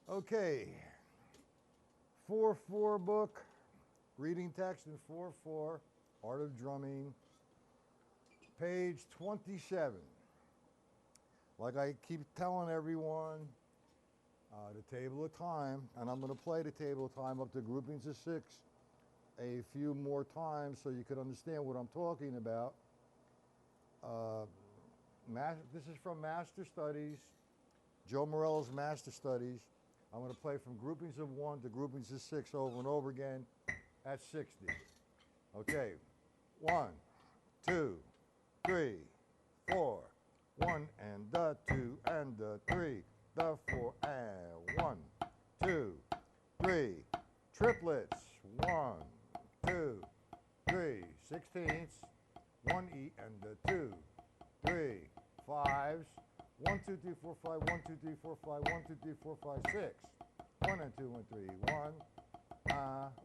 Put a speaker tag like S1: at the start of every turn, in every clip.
S1: Okay, 4-4 book, reading text in 4-4, Art of Drumming, page 27. Like I keep telling everyone, the table of time, and I'm going to play the table of time up to groupings of 6 a few more times so you could understand what I'm talking about. This is from Master Studies, Joe Morello's Master Studies. I'm going to play from groupings of 1 to groupings of 6 over and over again at 60. Okay, 1, 2, 3, 4. 1 and the 2 and the 3, the 4 and 1, 2, 3. Triplets, 1, 2, 3. 16ths, 1 E and the 2, 3. 5s, 1, 2, 3, 4, 5, 1, 2, 3, 4, 5, 1, 2, 3, 4, 5, 6. 1 and 2 and 3, 1.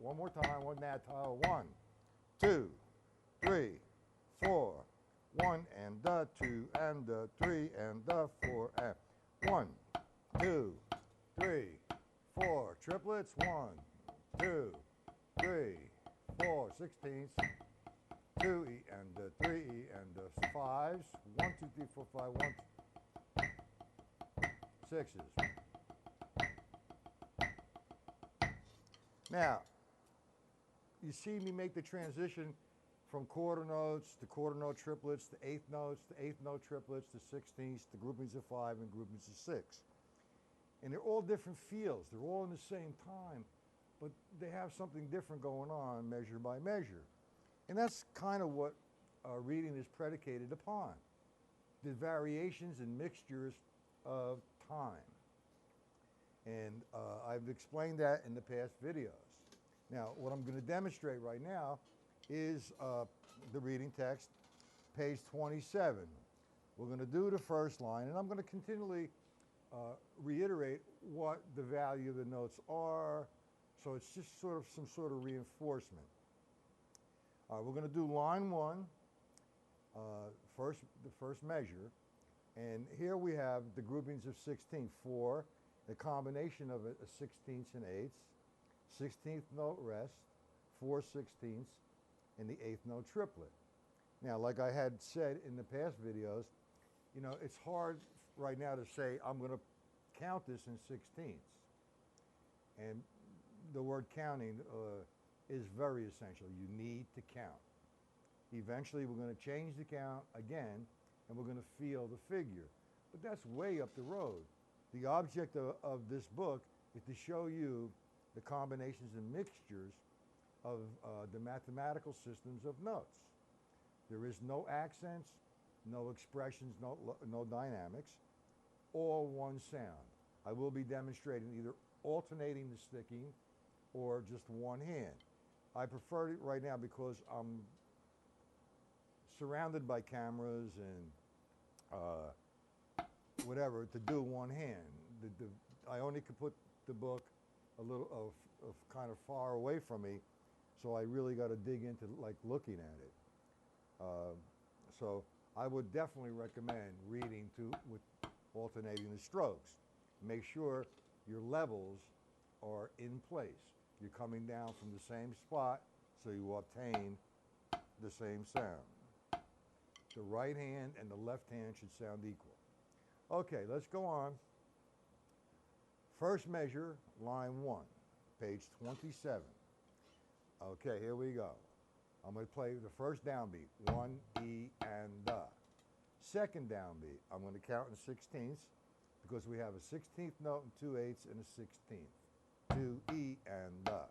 S1: One more time, one that tile, 1, 2, 3, 4. 1 and the 2 and the 3 and the 4 and 1, 2, 3, 4. Triplets, 1, 2, 3, 4. 16ths, 2 E and the 3 E and the 5s, 1, 2, 3, 4, 5, 1, 6s. Now, you see me make the transition from quarter notes to quarter note triplets to eighth notes to eighth note triplets to 16ths to groupings of 5 and groupings of 6. And they're all different feels. They're all in the same time, but they have something different going on measure by measure. And that's kind of what reading is predicated upon, the variations and mixtures of time. And I've explained that in the past videos. Now, what I'm going to demonstrate right now is the reading text, page 27. We're going to do the first line, and I'm going to continually reiterate what the value of the notes are, so it's just sort of some sort of reinforcement. We're going to do line 1, the first measure, and here we have the groupings of 16, 4, the combination of a 16ths and 8ths, 16th note rest, 4 16ths, and the 8th note triplet. Now, like I had said in the past videos, you know, it's hard right now to say I'm going to count this in 16ths. And the word counting is very essential. You need to count. Eventually, we're going to change the count again, and we're going to feel the figure. But that's way up the road. The object of this book is to show you the combinations and mixtures of the mathematical systems of notes. There is no accents, no expressions, no dynamics, all one sound. I will be demonstrating either alternating the sticking or just one hand. I prefer it right now because I'm surrounded by cameras and whatever to do one hand. I only could put the book a little of kind of far away from me, so I really got to dig into like looking at it. So I would definitely recommend reading with alternating the strokes. Make sure your levels are in place. You're coming down from the same spot so you obtain the same sound. The right hand and the left hand should sound equal. Okay, let's go on. First measure, line 1, page 27. Okay, here we go. I'm going to play the first downbeat, 1 E and the. Second downbeat, I'm going to count in 16ths because we have a 16th note and 2 8ths and a 16th. 2 E and the.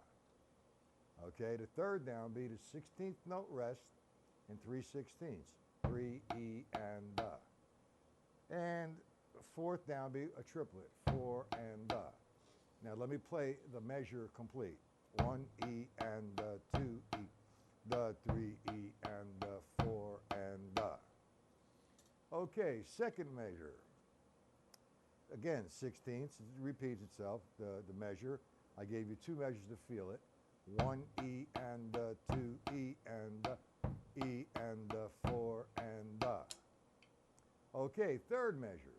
S1: Okay, the third downbeat is 16th note rest and 3 16ths. 3 E and the. And fourth downbeat, a triplet, 4 and the. Now let me play the measure complete. 1 E and the 2 E, the 3 E and the 4 and the. Okay, second measure. Again, 16ths, it repeats itself, the measure. I gave you 2 measures to feel it. 1 E and the 2 E and the E and the 4 and the. Okay, third measure.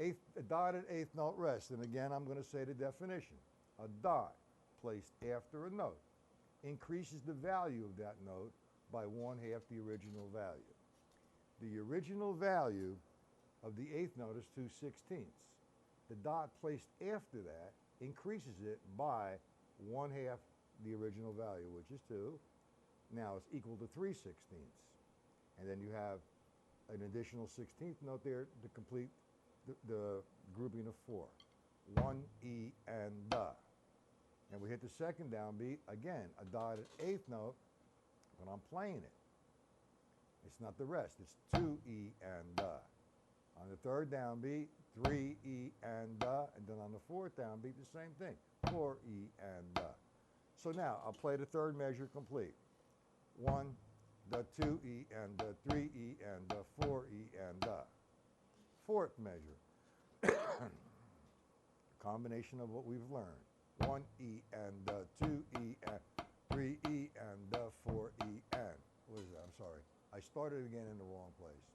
S1: A dotted eighth note rest, and again I'm going to say the definition. A dot placed after a note increases the value of that note by 1/2 the original value. The original value of the eighth note is 2/16. The dot placed after that increases it by 1/2 the original value, which is 2. Now it's equal to 3/16. And then you have an additional 16th note there to complete the grouping of 4. 1 E and da. And we hit the second downbeat, again, a dotted eighth note, but I'm playing it. It's not the rest, it's 2 E and da. On the third downbeat, 3 E and da, and then on the fourth downbeat, the same thing, 4 E and da. So now, I'll play the third measure complete. 1, the 2 E and the 3 E and the 4 E and da. Fourth measure, combination of what we've learned. 1 E and 2 E and 3 E and 4 E and. What is that? I'm sorry. I started again in the wrong place.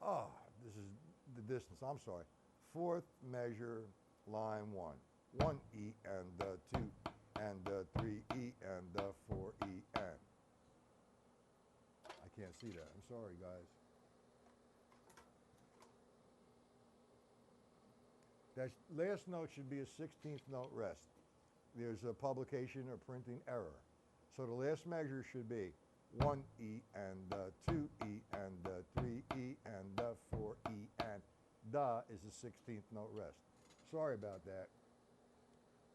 S1: Oh, this is the distance. I'm sorry. Fourth measure, line 1. 1 E and 2 and 3 E and 4 E and. I can't see that. I'm sorry, guys. That last note should be a 16th note rest. There's a publication or printing error. So the last measure should be 1 E and 2 E and 3 E and 4 E and da is the 16th note rest. Sorry about that.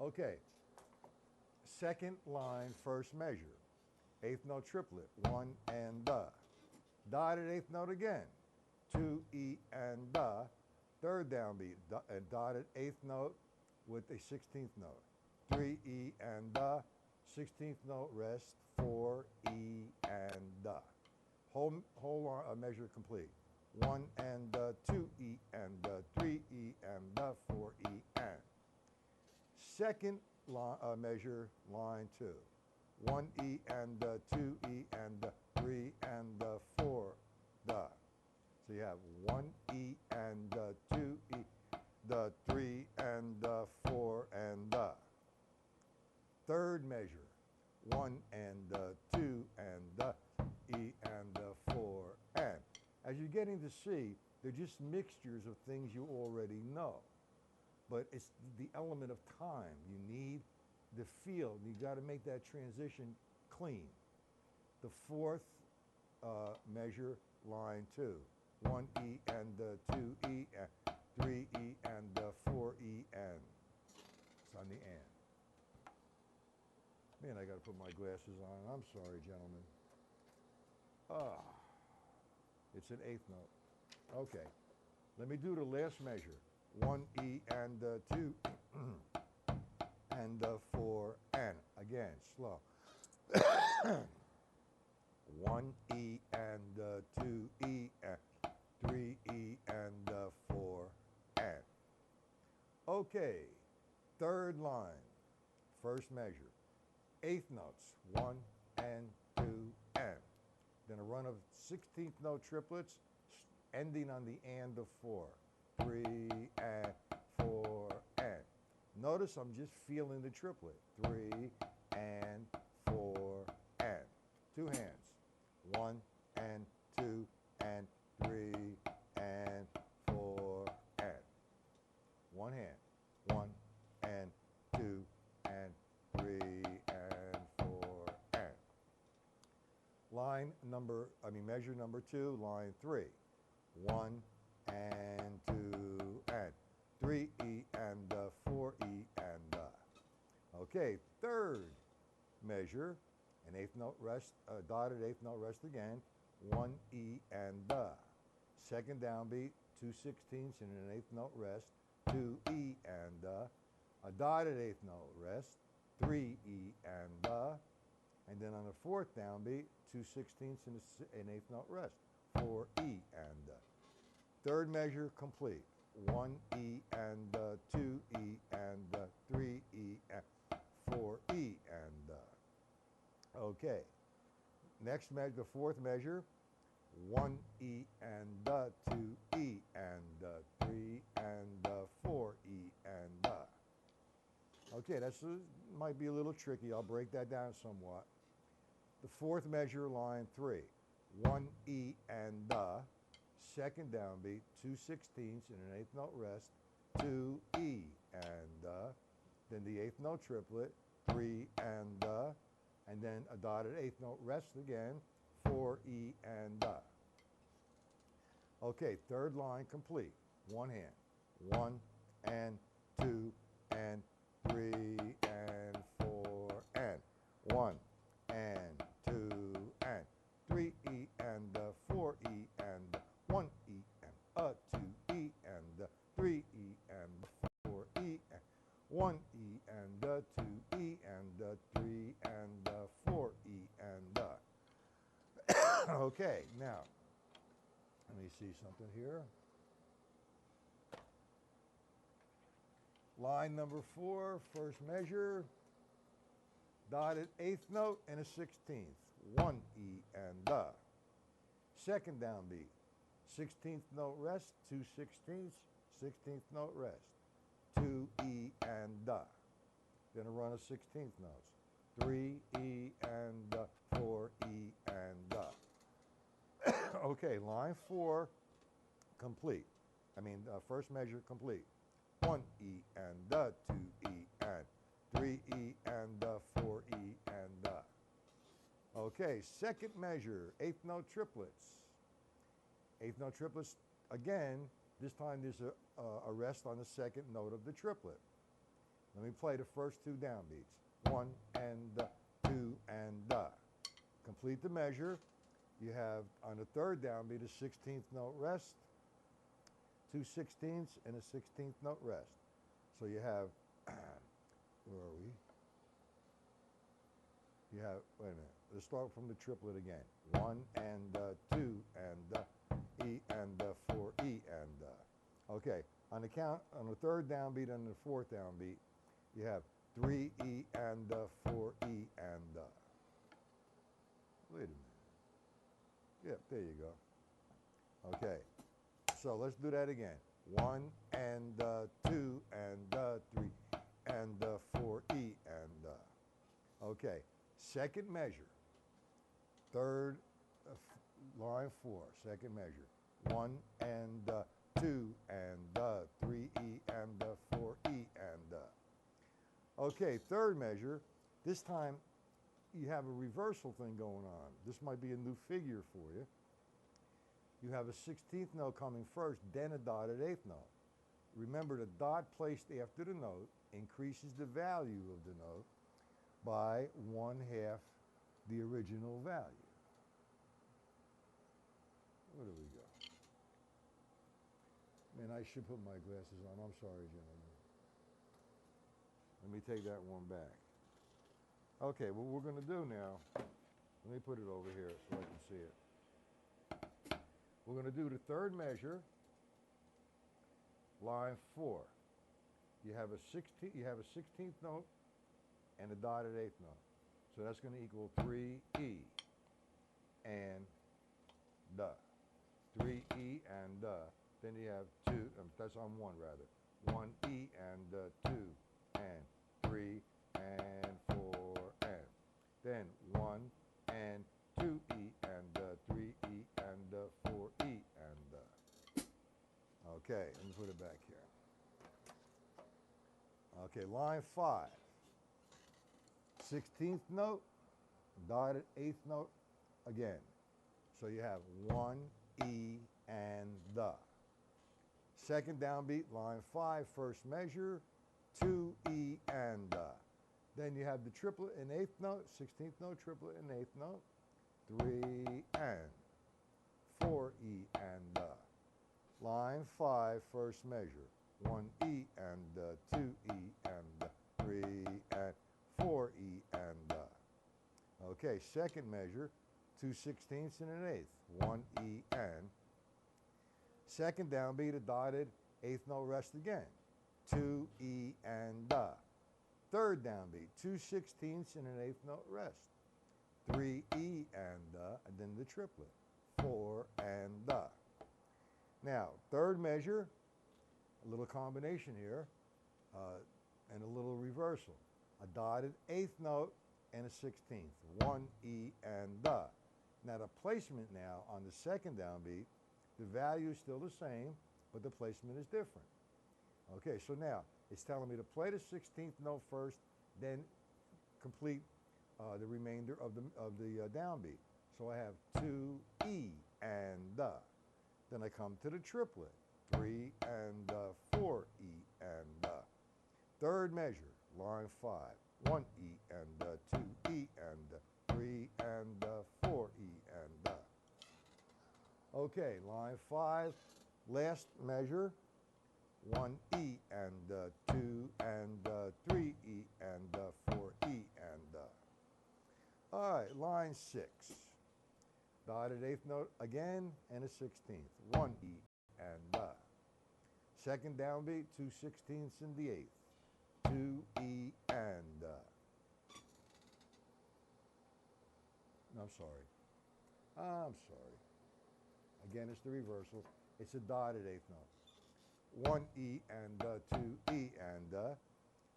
S1: Okay. Second line, first measure. Eighth note triplet, 1 and da. Dotted eighth note again, 2 E and da. Third downbeat, a dotted eighth note with a 16th note. 3 E and da, 16th note rest, 4 E and da. Whole measure complete. 1 and 2 E and 3 E and 4 E and. Second measure, line 2. 1 E and 2 E and 3 and 4 da. So you have 1 E and 2 E, the 3 and 4 and da. Third measure, 1 and 2 and E and 4 and. As you're getting to see, they're just mixtures of things you already know. But it's the element of time. You need the feel. You got to make that transition clean. The fourth measure, line 2. 1 E and 2 E and 3 E and 4 E and. It's on the and. Man, I got to put my glasses on. I'm sorry, gentlemen. Ah, it's an eighth note. Okay, let me do the last measure. 1 E and 2 and 4 and. Again, slow. 1 E and 2 E and 3 E and 4 and. Okay, third line, first measure. Eighth notes, 1 and 2 and. Then a run of 16th note triplets ending on the and of 4. 3 and 4 and. Notice I'm just feeling the triplet. 3 and 4 and. Two hands. 1 and 2 and 3 and 4 and. One hand. 1 and 2 and 3 and 4 and. Measure number 2, line 3. 1 and 2 and 3 E and 4 E and. Okay, third measure, an eighth note rest, dotted eighth note rest again, 1 E and da. Second downbeat, 2/16 and an eighth note rest, 2 E and da. A dotted eighth note rest, 3 E and da. And then on the fourth downbeat, 2/16 and an eighth note rest, 4 E and da. Third measure complete. 1 E and 2 E and 3 E and 4 E and. Okay. Next measure, the fourth measure, 1 E and 2 E and 3 and 4 E and Okay, that's might be a little tricky. I'll break that down somewhat. The fourth measure, line 3, 1 E and second downbeat, 2/16ths and an eighth note rest, 2 E and then the eighth note triplet, 3 and then a dotted eighth note rest again, 4 E and Okay, third line complete. One hand. 1 and 2 and 3 and 4 and 1 and 2 and 3 E and 4 E and 1 E and 2 E and 3 E and 4 E and 1 E and 2 E and 3 and 4 E and Okay, now let me see something here. Line number 4, first measure, dotted eighth note and a 16th, 1 E and Second downbeat, 16th note rest, 2/16ths, 16th note rest, 2 E and Then a run of 16th notes, 3 E and 4 E and Okay, line 4 complete. First measure complete. 1 E and 2 E and 3 E and 4 E and Okay, second measure, eighth note triplets. Eighth note triplets, again, this time there's a rest on the second note of the triplet. Let me play the first two downbeats. 1 and 2 and Complete the measure. You have on the third downbeat a 16th note rest, 2/16ths and a 16th note rest. So you have, where are we? You have, wait a minute, let's start from the triplet again. 1 and 2 and E and 4 E and Okay, on the third downbeat and the fourth downbeat, you have 3 E and 4 E and wait a minute. Yep, there you go. Okay, so let's do that again. 1 and 2 and 3 and 4 E and Okay, second measure, third line 4, second measure. 1 and 2 and 3 E and 4 E and Okay, third measure. This time you have a reversal thing going on. This might be a new figure for you. You have a 16th note coming first, then a dotted eighth note. Remember, the dot placed after the note increases the value of the note by 1/2 the original value. Where do we go? Man, I should put my glasses on. I'm sorry, gentlemen. Let me take that one back. Okay, what we're going to do now, let me put it over here so I can see it. We're going to do the third measure, line 4. You have a 16th note and a dotted eighth note. So that's going to equal 3 E and 3 E and then you have 2, that's on 1 rather. 1 E and 2 and 3 and 4 and then 1 and 2 E and 3 E and 4 E and Okay, let me put it back here. Okay, line 5. 16th note, dotted eighth note again. So you have 1 E and Second downbeat, line 5, first measure, 2 E and Then you have the triplet and eighth note, 16th note, triplet and eighth note, 3 and 4 E and Line 5, first measure, 1 E and 2 E and 3 and 4 E and Okay, second measure, 2/16ths and an eighth, 1 E and Second downbeat, a dotted eighth note rest again, 2 E and Third downbeat, 2/16ths and an eighth note rest, 3 E and then the triplet, 4, and the. Now, third measure, a little combination here, and a little reversal. A dotted eighth note and a 16th, 1, E, and the. Now the placement now on the second downbeat, the value is still the same, but the placement is different. Okay, so now it's telling me to play the 16th note first, then complete the remainder of the downbeat. So I have 2, E, and the. Then I come to the triplet, 3 and 4, E, and the. Third measure, line 5, 1 E and 2 E and 3 and 4 E and the. Okay, line 5, last measure, 1 E and 2 and 3 E and 4 E and the. All right, line 6, dotted eighth note again and a 16th, 1 E and the. Second downbeat, 2 16ths in the eighth, 2 E and I'm sorry. Again, it's the reversal. It's a dotted eighth note. 1 E and 2 E and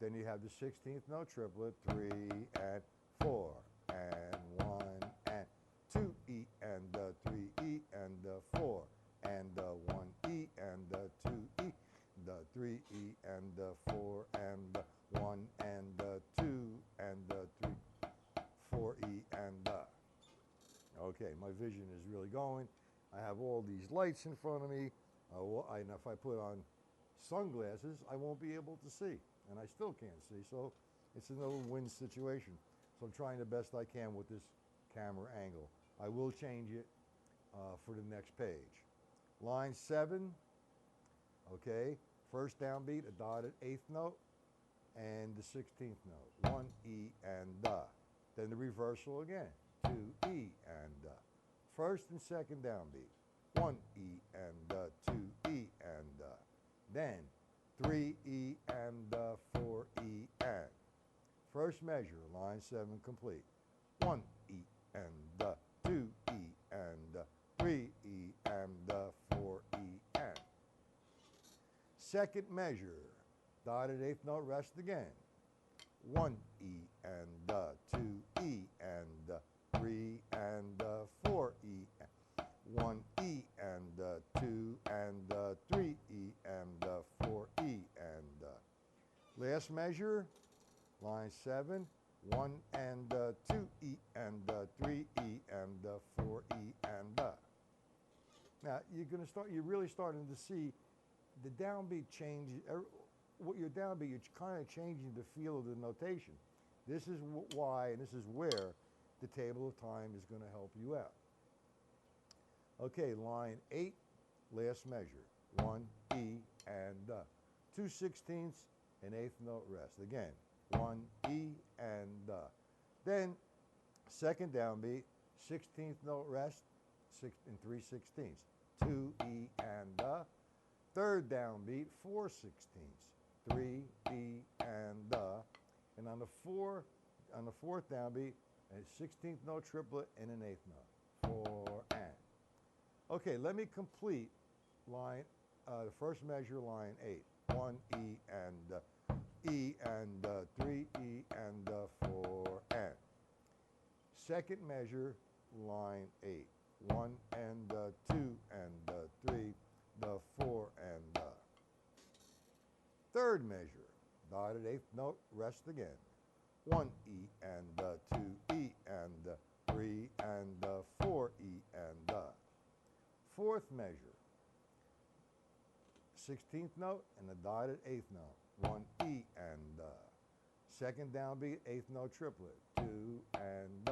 S1: then you have the 16th note triplet, 3 and 4 and 1 and 2 E and 3 E and 4 and 1 E and 2 E, the 3 E and 4 and 1 and 2 and 3, 4 E and Okay, my vision is really going. I have all these lights in front of me. And if I put on sunglasses, I won't be able to see, and I still can't see. So it's a no-win situation. So I'm trying the best I can with this camera angle. I will change it for the next page. Line 7, okay, first downbeat, a dotted eighth note, and the 16th note, 1 E and the. Then the reversal again, 2 E and the. First and second downbeat, 1 E and 2 E and then 3 E and 4 E and. First measure, line 7 complete, 1 E and 2 E and 3 E and 4 E and. Second measure, dotted eighth note, rest again, 1 E and 2 E and 3 and 4 E, 1 E and 2 and 3 E and 4 E and. Last measure, line 7, 1 and 2 E and 3 E and 4 E and. Now you're really starting to see the downbeat change. What your downbeat, you're kind of changing the feel of the notation. This is why, and this is where the table of time is going to help you out. Okay, line 8, last measure, 1 E and 2 16ths, an eighth note rest. Again, 1 E and then second downbeat, 16th note rest, 6 and 3 16ths, 2 E and third downbeat, 4 16ths, 3 E and on the fourth downbeat, a 16th note triplet and an eighth note, 4 and. Okay, let me complete line, the first measure, line 8, 1 E and 3 E and 4 and. Second measure, line 8, 1 and 2 and 3, the 4 and. Third measure, dotted eighth note, rest again, 1 E and 2 E and 3 and 4 E and. Fourth measure, 16th note and a dotted eighth note, 1 E and second downbeat, eighth note triplet, 2 and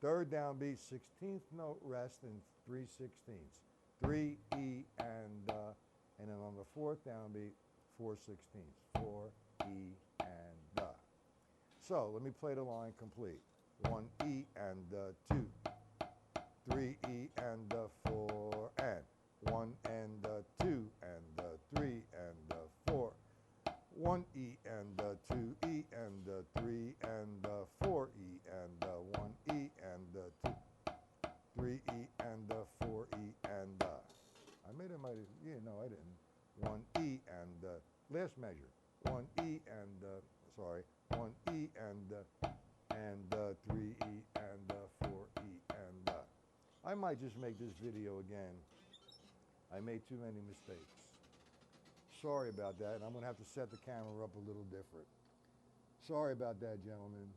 S1: third downbeat, 16th note rest and 3 16ths, 3 E and then on the fourth downbeat, 4 16ths, 4 E and So let me play the line complete. 1 E and 2, 3 E and 4 and 1 and 2 and 3 and 4, 1 E and 2 E and 3 and 4 E and 1 E and 2, 3 Last measure. 1E and, sorry, 1E and 3E and 4E and I might just make this video again. I made too many mistakes. Sorry about that, and I'm gonna have to set the camera up a little different. Sorry about that, gentlemen.